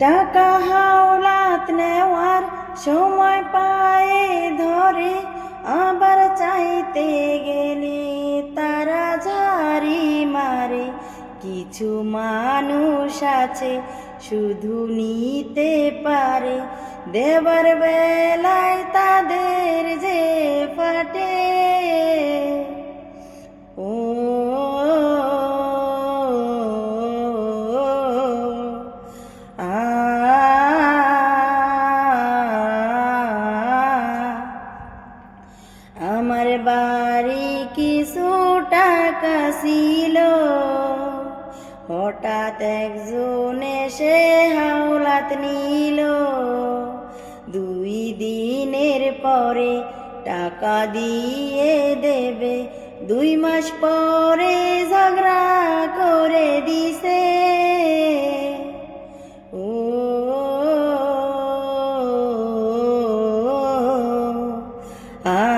টাকা হাওলাত নেওয়ার সময় পায়ে ধরে, আবার চাইতে গেলে তারা ঝাড়ি মারে। কিছু মানুষ আছে শুধু নিতে পারে, দেবার বেলায় তাদের যে ফাটে। ও আমার বাড়ি কিছু টাকা ছিল, হঠাৎ একজন এসে হাওলাত নিল। 2 দিনের পরে টাকা দিয়ে দেবে, 2 মাস পরে ঝগড়া করে দিছে। ও আ